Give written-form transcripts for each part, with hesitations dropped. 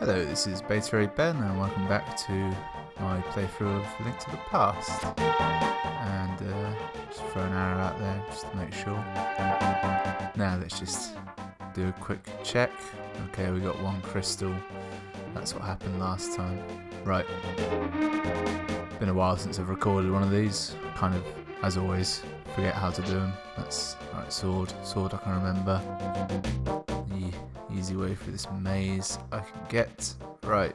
Hello, this is Beta 8 Ben and welcome back to my playthrough of Link to the Past. And just throw an arrow out there just to make sure. Now let's just do a quick check. Okay, we got one crystal. That's what happened last time. Right. Been a while since I've recorded one of these. Kind of, as always, forget how to do them. That's right, sword I can remember. The easy way through this maze I can get. Right.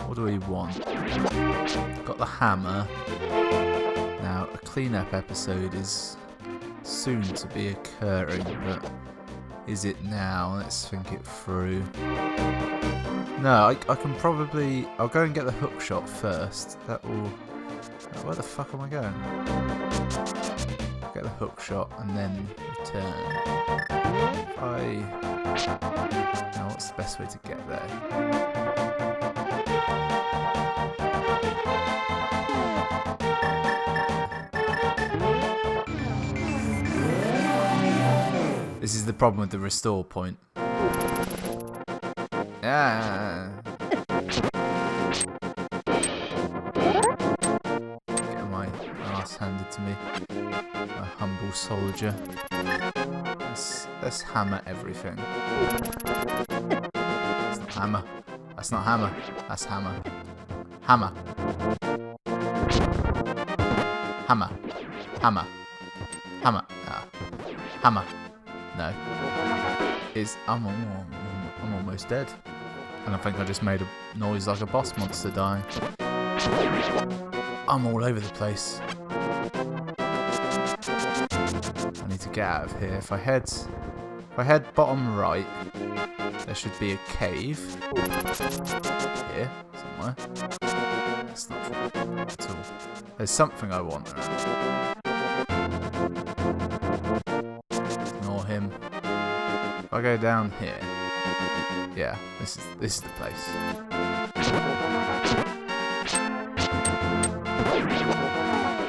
What do we want? Got the hammer. Now, a cleanup episode is soon to be occurring, but is it now? Let's think it through. No, I can probably... I'll go and get the hook shot first. That will... Where the fuck am I going? Get the hook shot and then return. Now, what's the best way to get there? This is the problem with the restore point. Yeah. Get my ass handed to me. A humble soldier. Let's hammer everything. That's not hammer. That's not hammer. That's hammer. Hammer. Hammer. Hammer. Hammer. Ah. Hammer. No. I'm almost dead. And I think I just made a noise like a boss monster dying. I'm all over the place. I need to get out of here. If I head bottom right, there should be a cave. Here, somewhere. That's not true at all. There's something I want. Ignore him. If I go down here, yeah, this is the place.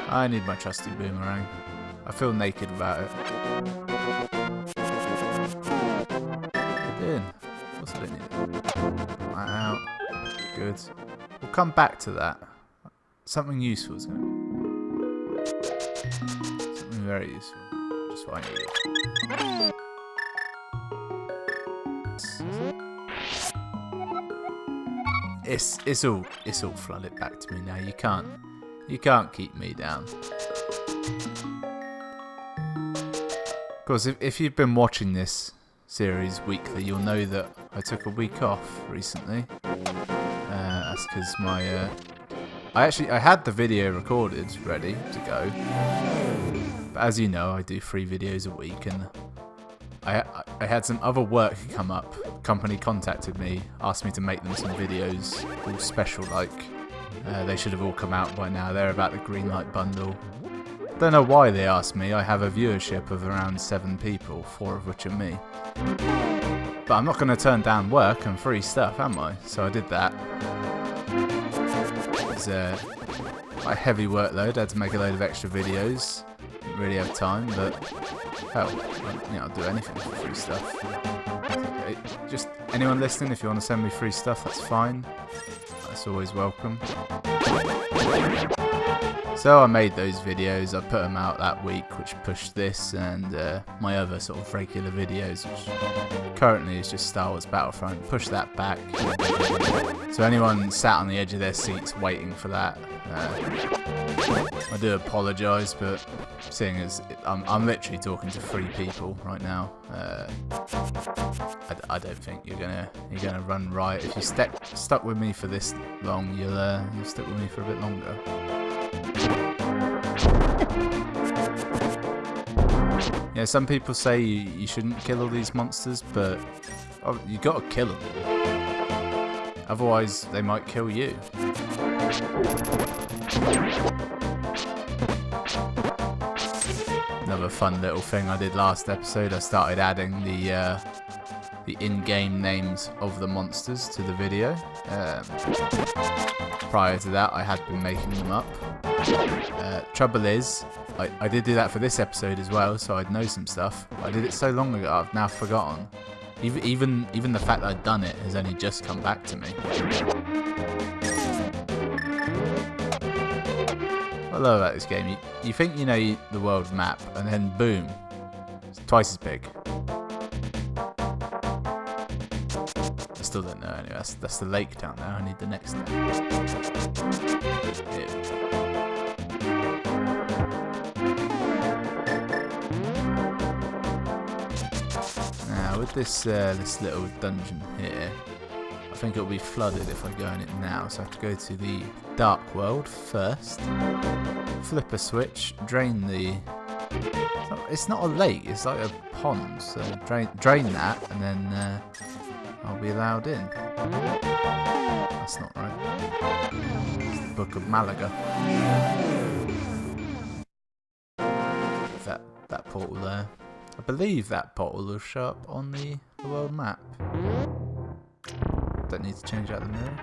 I need my trusty boomerang. I feel naked about it. In. What's it in? Right out. Good. We'll come back to that. Something useful is going to be. Something very useful. Just what I need. It's all flooded back to me now. You can't keep me down. Of course, if you've been watching this series weekly, you'll know that I took a week off recently. That's because my I had the video recorded, ready to go. But as you know, I do 3 videos a week, and I had some other work come up. Company contacted me, asked me to make them some videos, all special like. They should have all come out by now. They're about the green light bundle. Don't know why they asked me. I have a viewership of around 7 people, 4 of which are me. But I'm not going to turn down work and free stuff, am I? So I did that. It was a heavy workload. I had to make a load of extra videos. Didn't really have time, but hell, I'll do anything for free stuff. Just anyone listening, if you want to send me free stuff, that's fine. That's always welcome. So I made those videos, I put them out that week, which pushed this, and my other sort of regular videos, which currently is just Star Wars Battlefront, pushed that back. So anyone sat on the edge of their seats waiting for that, I do apologise, but seeing as I'm literally talking to 3 people right now, I don't think you're gonna run riot. If you stuck with me for this long, you'll stick with me for a bit longer. Yeah, some people say you shouldn't kill all these monsters, but you gotta kill them. Otherwise, they might kill you. Another fun little thing I did last episode, I started adding the in-game names of the monsters to the video. Prior to that, I had been making them up. Trouble is, I did do that for this episode as well, so I'd know some stuff. I did it so long ago, I've now forgotten. Even the fact that I've done it has only just come back to me. What I love about this game, you think you know the world map, and then boom, it's twice as big. I still don't know anyway. That's the lake down there. I need the next one. Here. Now with this little dungeon here, I think it'll be flooded if I go in it now. So I have to go to the dark world first, flip a switch, drain the. It's not a lake. It's like a pond. So drain that, and then. I'll be allowed in. That's not right. It's the Book of Malaga. That portal there. I believe that portal will show up on the world map. Don't need to change out the mirror.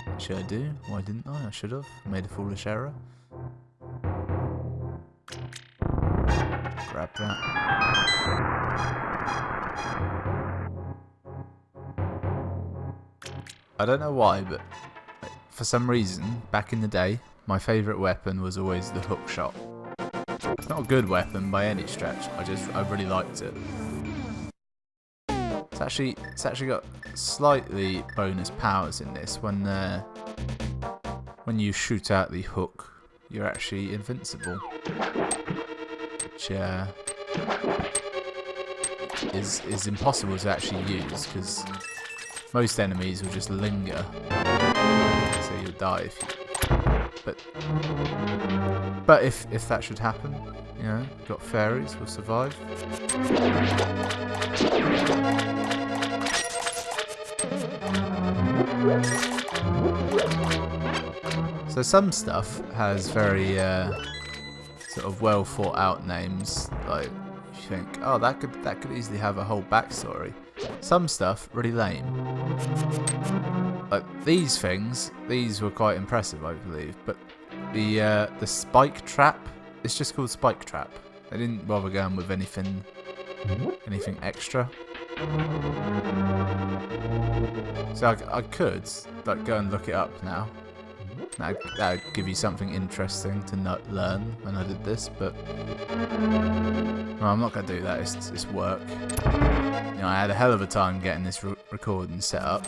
Actually I do. Why didn't I? I should have. Made a foolish error. Grab that. I don't know why, but for some reason, back in the day, my favourite weapon was always the hook shot. It's not a good weapon by any stretch. I really liked it. It's actually got slightly bonus powers in this. When you shoot out the hook, you're actually invincible, which is impossible to actually use because most enemies will just linger, so you'll die if you. But if that should happen, you know, got fairies, will survive. So some stuff has very sort of well thought out names, like you think, oh, that could easily have a whole backstory. Some stuff really lame. Like these things, these were quite impressive, I believe. But the spike trap, it's just called spike trap. They didn't bother going with anything extra. So I could like go and look it up now. That would give you something interesting to learn when I did this, but well, I'm not going to do that. It's work. You know, I had a hell of a time getting this recording set up.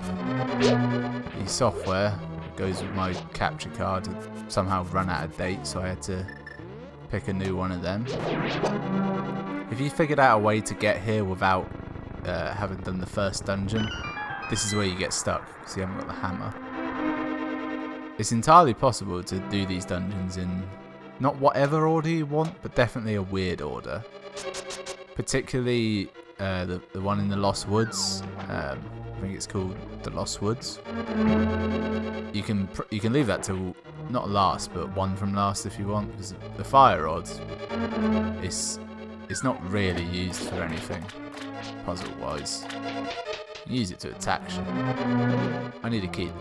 The software that goes with my capture card had somehow run out of date, so I had to pick a new one of them. If you figured out a way to get here without having done the first dungeon, this is where you get stuck because you haven't got the hammer. It's entirely possible to do these dungeons in not whatever order you want, but definitely a weird order. Particularly the one in the Lost Woods. I think it's called the Lost Woods. You can leave that till not last, but one from last if you want, because the fire rod it's not really used for anything puzzle wise. You use it to attack shit. I need a key.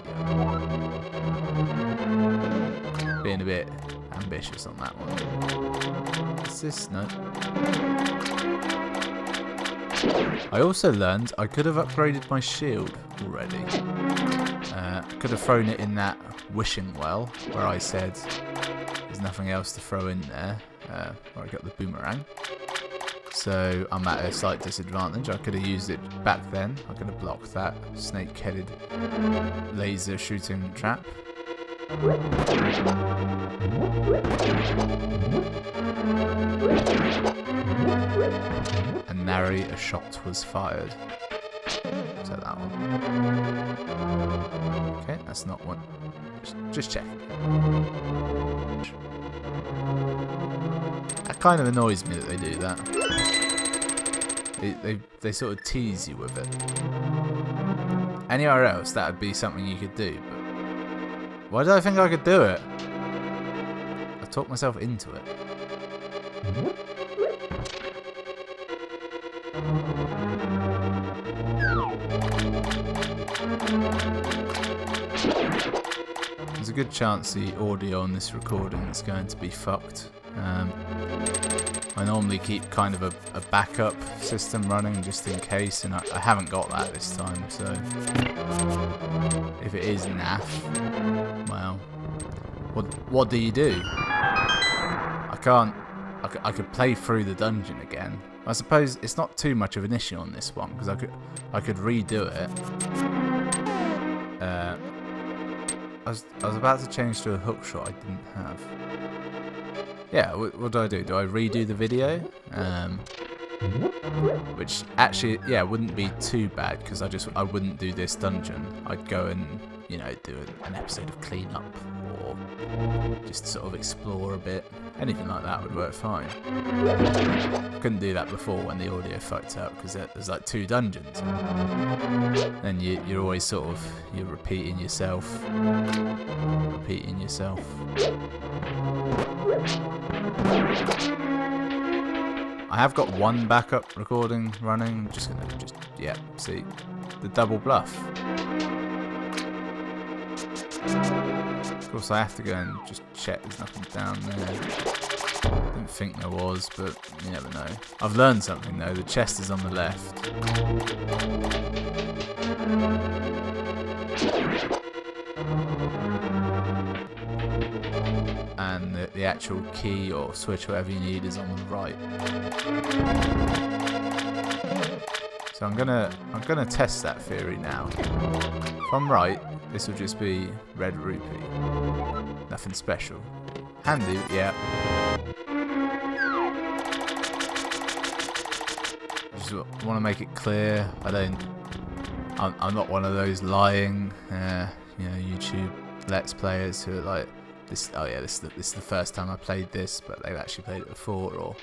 Being a bit ambitious on that one. What's this? No. I also learned I could have upgraded my shield already. I could have thrown it in that wishing well where I said there's nothing else to throw in there, where I got the boomerang. So I'm at a slight disadvantage. I could have used it back then. I could have blocked that snake-headed laser shooting trap. And nary a shot was fired. So that one. Okay, that's not one. Just check. That kind of annoys me that they do that. They sort of tease you with it. Anywhere else, that would be something you could do, but why did I think I could do it? I talked myself into it. There's a good chance the audio on this recording is going to be fucked. I normally keep kind of a backup system running just in case, and I haven't got that this time, so if it is naff, well, what do you do? I could play through the dungeon again. I suppose it's not too much of an issue on this one because I could redo it. I was about to change to a hook shot I didn't have. Yeah, what do? Do I redo the video? Which actually, yeah, wouldn't be too bad because I wouldn't do this dungeon. I'd go and, you know, do an episode of cleanup or just sort of explore a bit. Anything like that would work fine. Couldn't do that before when the audio fucked up because there's like 2 dungeons. Then you're always sort of you're repeating yourself. I have got one backup recording running. Yeah, see the double bluff. Of course, I have to go and just check there's nothing down there. Didn't think there was, but you never know. I've learned something though. The chest is on the left. And the actual key or switch, whatever you need, is on the right. So I'm gonna test that theory now. If I'm right, this will just be red rupee. Nothing special. Handy, yeah. Just want to make it clear. I'm not one of those lying, you know, YouTube Let's Players who are like, this is the first time I played this, but they've actually played it before,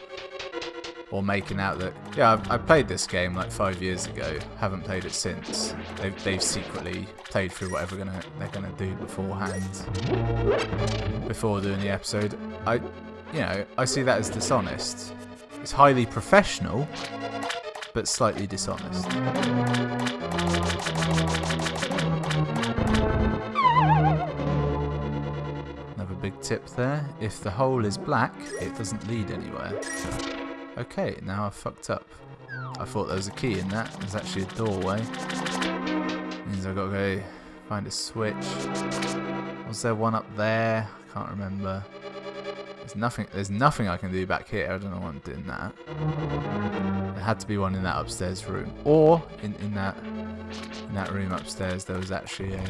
or making out that, yeah, I played this game like 5 years ago, haven't played it since. They've secretly played through whatever they're gonna do beforehand, before doing the episode. I see that as dishonest. It's highly professional, but slightly dishonest. Another big tip there: if the hole is black, it doesn't lead anywhere. Okay, now I've fucked up. I thought there was a key in that. There's actually a doorway. Means I've got to go find a switch. Was there one up there? I can't remember. There's nothing I can do back here. I don't know why I'm doing that. There had to be one in that upstairs room, or in that room upstairs. There was actually a.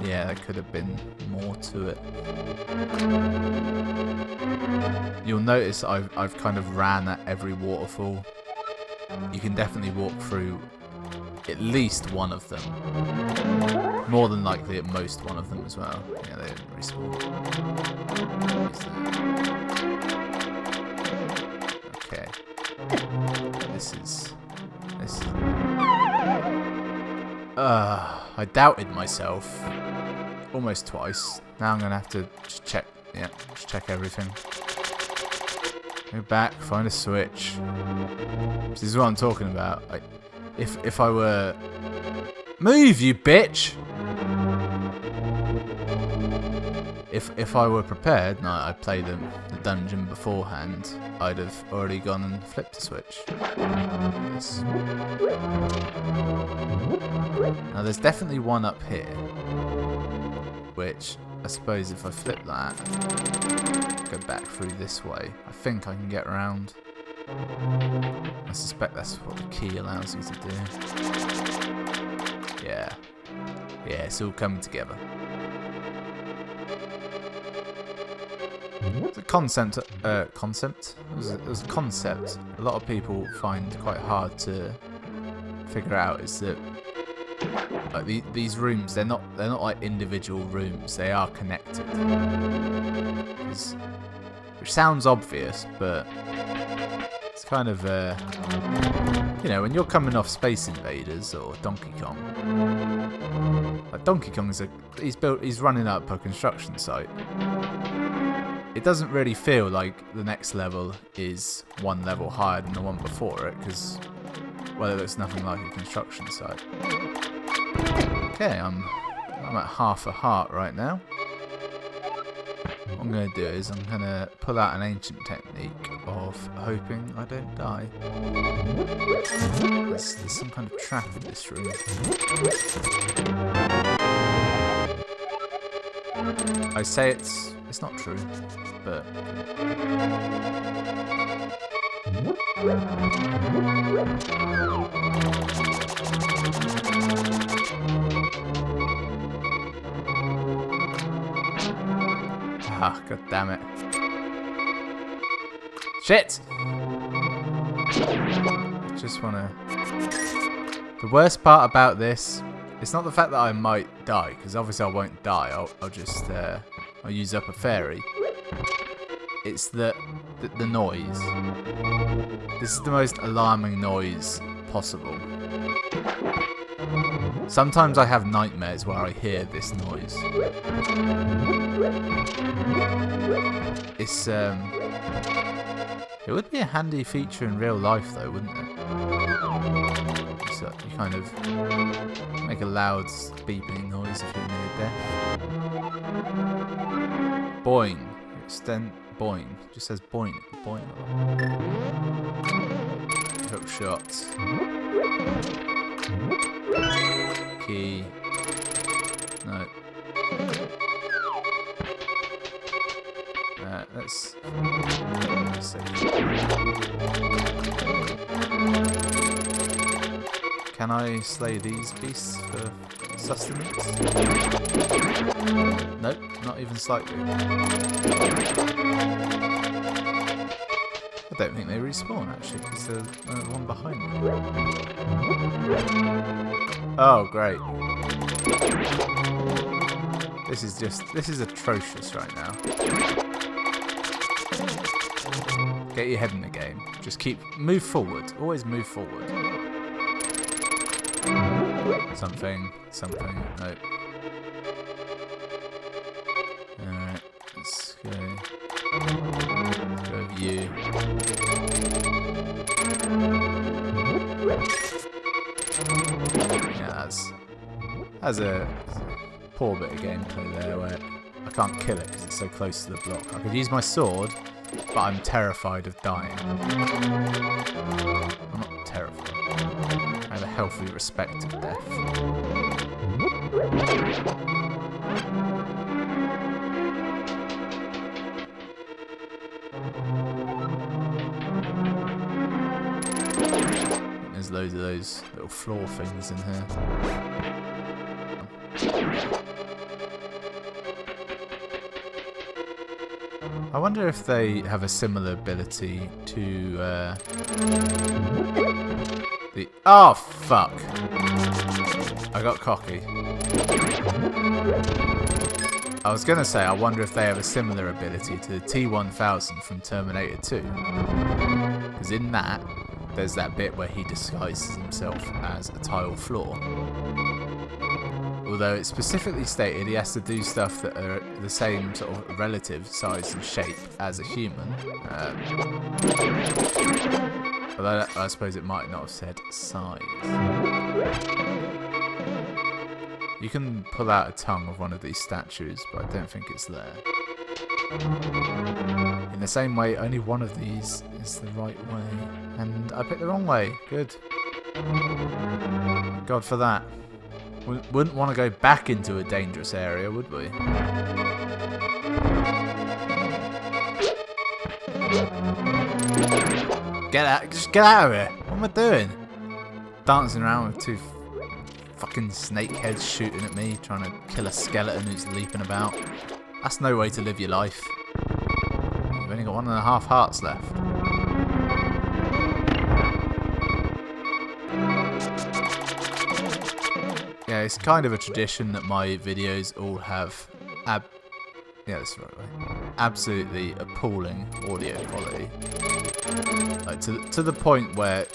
Yeah, there could have been more to it. You'll notice I've kind of ran at every waterfall. You can definitely walk through at least one of them. More than likely at most one of them as well. Yeah, they didn't respawn. Okay. This is... I doubted myself almost twice. Now I'm gonna have to just check. Yeah, just check everything. Go back, find a switch. This is what I'm talking about. If I were... Move, you bitch! If I were prepared and I'd played the dungeon beforehand, I'd have already gone and flipped a switch. Now there's definitely one up here, which I suppose if I flip that, go back through this way, I think I can get around. I suspect that's what the key allows you to do. Yeah, it's all coming together. It's a concept. It was a concept a lot of people find quite hard to figure out. Is that like these rooms? They're not like individual rooms. They are connected. Which sounds obvious, but it's kind of you know, when you're coming off Space Invaders or Donkey Kong. Like Donkey Kong he's running up a construction site. It doesn't really feel like the next level is one level higher than the one before it, because, well, it looks nothing like a construction site. Okay, I'm at half a heart right now. What I'm going to do is I'm going to pull out an ancient technique of hoping I don't die. There's some kind of trap in this room. I say it's not true, but ah, god damn it. Shit! I just wanna... The worst part about this, it's not the fact that I might die, because obviously I won't die, I'll just, I'll use up a fairy. It's the noise. This is the most alarming noise possible. Sometimes I have nightmares where I hear this noise. It's, it would be a handy feature in real life though, wouldn't it? So you kind of make a loud beeping noise if you're near death. Boing. Extend boing. It just says boing. Boing. Hook shots. Key. No. Let's see. Can I slay these beasts for sustenance? Nope, not even slightly. I don't think they respawn actually, because there's one behind me. Oh, great. This is atrocious right now. Get your head in the game. Just move forward. Always move forward. Something, nope. Alright, let's go. Let's go with you. Yeah, that's a poor bit of gameplay there where I can't kill it because it's so close to the block. I could use my sword, but I'm terrified of dying. I'm not terrified. I have a healthy respect of death. There's loads of those little floor things in here. I wonder if they have a similar ability to the... Oh, fuck! I got cocky. I was going to say, I wonder if they have a similar ability to the T-1000 from Terminator 2. Because in that, there's that bit where he disguises himself as a tile floor. Although it's specifically stated he has to do stuff that are the same sort of relative size and shape as a human. Although I suppose it might not have said size. You can pull out a tongue of one of these statues, but I don't think it's there. In the same way, only one of these is the right way. And I picked the wrong way. Good. God for that. We wouldn't want to go back into a dangerous area, would we? Get out! Just get out of here! What am I doing? Dancing around with two fucking snake heads shooting at me, trying to kill a skeleton who's leaping about. That's no way to live your life. You've only got 1.5 hearts left. Yeah, it's kind of a tradition that my videos all have yeah, that's the right way. Absolutely appalling audio quality. Like to the point where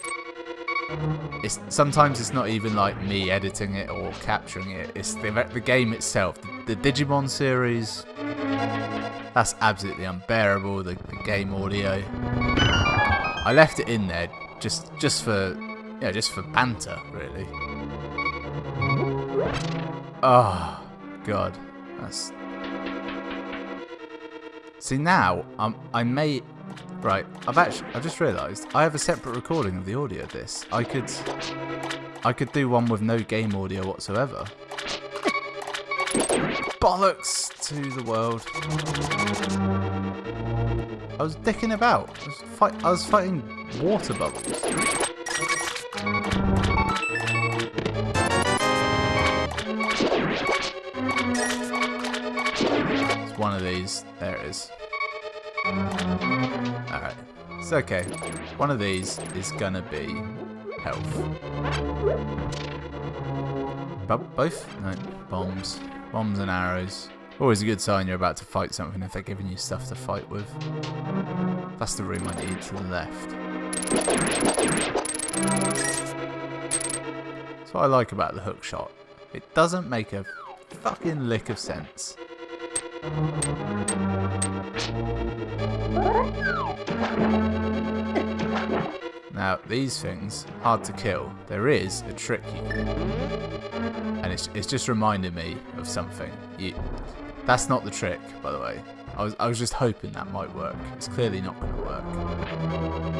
sometimes it's not even like me editing it or capturing it. It's the game itself. The Digimon series, that's absolutely unbearable. The game audio. I left it in there just for banter, really. Oh god, that's. See now, I may Right, I've just realised I have a separate recording of the audio of this. I could do one with no game audio whatsoever. Bollocks to the world. I was dicking about. I was fighting water bubbles. It's one of these. There it is. Alright. It's okay. One of these is gonna be health. Both? No. Bombs. Bombs and arrows. Always a good sign you're about to fight something if they're giving you stuff to fight with. That's the room I need to the left. That's what I like about the hook shot. It doesn't make a fucking lick of sense. Now, these things, hard to kill. There is a trick you can do. And it's just reminded me of something. That's not the trick, by the way. I was just hoping that might work. It's clearly not going to work.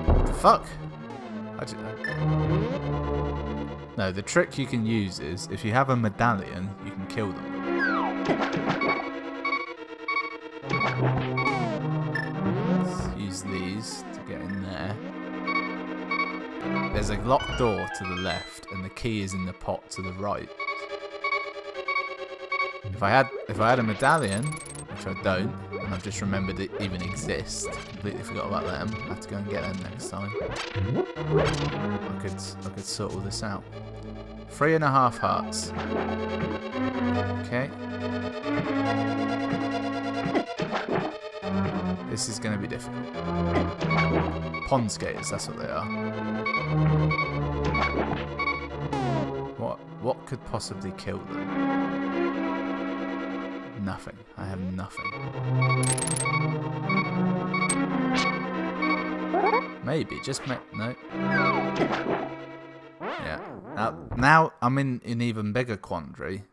What the fuck? No, the trick you can use is, if you have a medallion, you can kill them. Let's use these to get in there. There's a locked door to the left, and the key is in the pot to the right. If I had a medallion, which I don't, and I've just remembered it even exists, completely forgot about them. I have to go and get them next time. I could sort all this out. 3.5 hearts. Okay. This is going to be difficult. Pond skaters, that's what they are. What could possibly kill them? Nothing. I have nothing. Maybe, just no. Yeah. Now I'm in an even bigger quandary.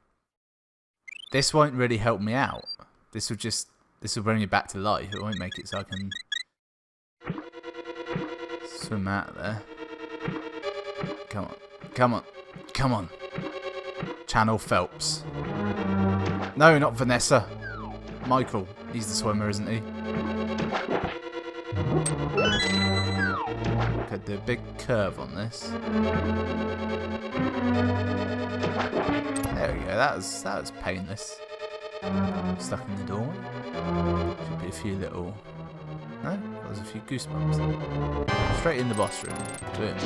This won't really help me out. This will bring me back to life. It won't make it so I can swim out of there. Come on. Come on. Come on. Channel Phelps. No, not Vanessa. Michael. He's the swimmer, isn't he? Could do a big curve on this. There we go. That was painless. Stuck in the door. Should be a few little. No, there's a few goosebumps. Straight in the boss room. Boom.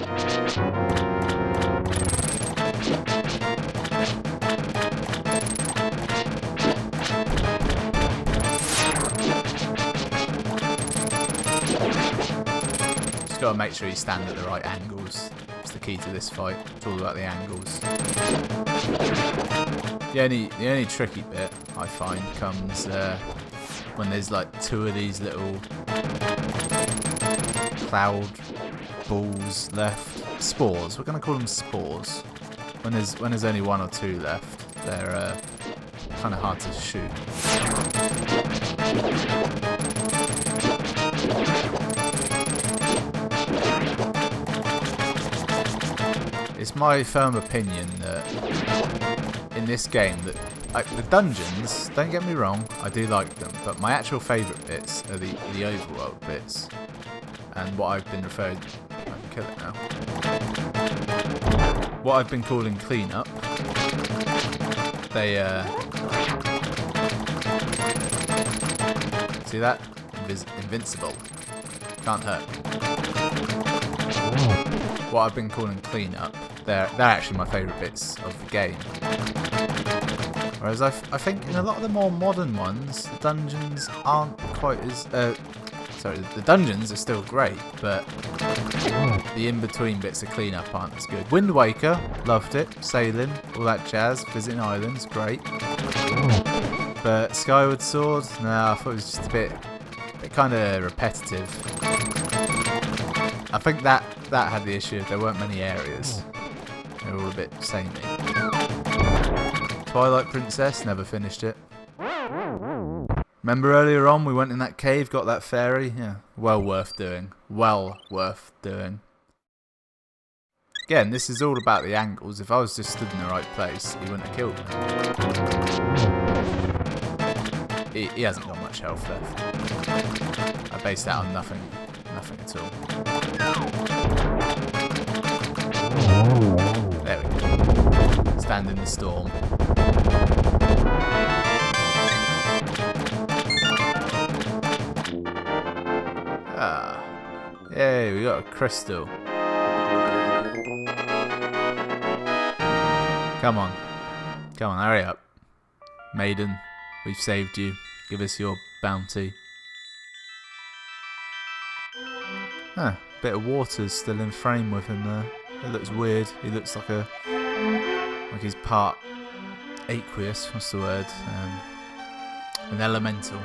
Just gotta make sure you stand at the right angles. It's the key to this fight. It's all about the angles. The only tricky bit I find comes when there's like two of these little cloud balls left. Spores. We're gonna call them spores. When there's only one or two left, they're kind of hard to shoot. It's my firm opinion that in this game that the dungeons, don't get me wrong, I do like them, but my actual favourite bits are the overworld bits, and what I've been referring to, I can kill it now, what I've been calling cleanup. They see that? Invincible, can't hurt. What I've been calling cleanup, they're actually my favourite bits of the game. Whereas I think in a lot of the more modern ones, the dungeons aren't quite as... sorry, the dungeons are still great, but the in-between bits of cleanup aren't as good. Wind Waker, loved it. Sailing, all that jazz. Visiting islands, great. But Skyward Sword, nah, I thought it was just a bit kind of repetitive. I think that had the issue of there weren't many areas. They were all a bit samey. Twilight Princess, never finished it. Remember earlier on we went in that cave, got that fairy? Yeah, well worth doing. Well worth doing. Again, this is all about the angles. If I was just stood in the right place, he wouldn't have killed me. He hasn't got much health left. I based that on nothing. Nothing at all. There we go. Stand in the storm. Ah. Yay, we got a crystal. Come on. Come on, hurry up. Maiden, we've saved you. Give us your bounty. Ah, bit of water's still in frame with him there. It looks weird. He looks like he's part aqueous. What's the word? An elemental.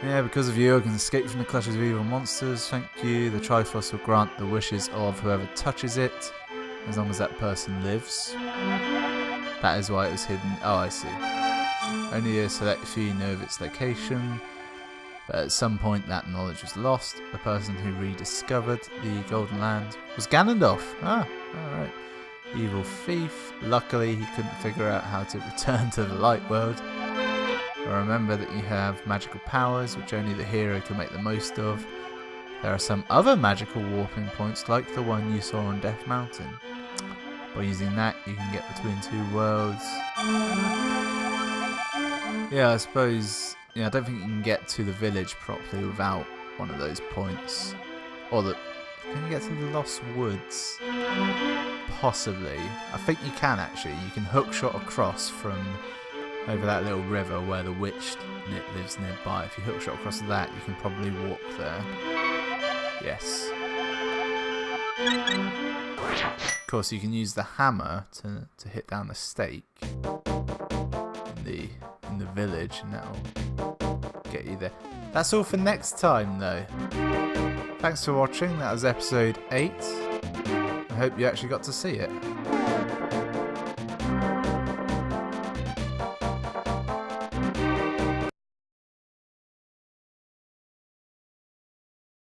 Yeah, because of you, I can escape from the clutches of evil monsters. Thank you. The Triforce will grant the wishes of whoever touches it, as long as that person lives. That is why it was hidden. Oh, I see. Only a select few know of its location. But at some point that knowledge was lost. The person who rediscovered the Golden Land was Ganondorf. Ah, alright. Evil thief. Luckily he couldn't figure out how to return to the light world. But remember that you have magical powers which only the hero can make the most of. There are some other magical warping points like the one you saw on Death Mountain. By using that you can get between two worlds. Yeah, I suppose... Yeah, I don't think you can get to the village properly without one of those points. Or can you get to the Lost Woods? Possibly. I think you can actually. You can hookshot across from over that little river where the witch lives nearby. If you hookshot across that, you can probably walk there. Yes. Of course, you can use the hammer to hit down the stake in the village, and that'll get you there. That's all for next time though. Thanks for watching. That was episode 8. I hope you actually got to see it.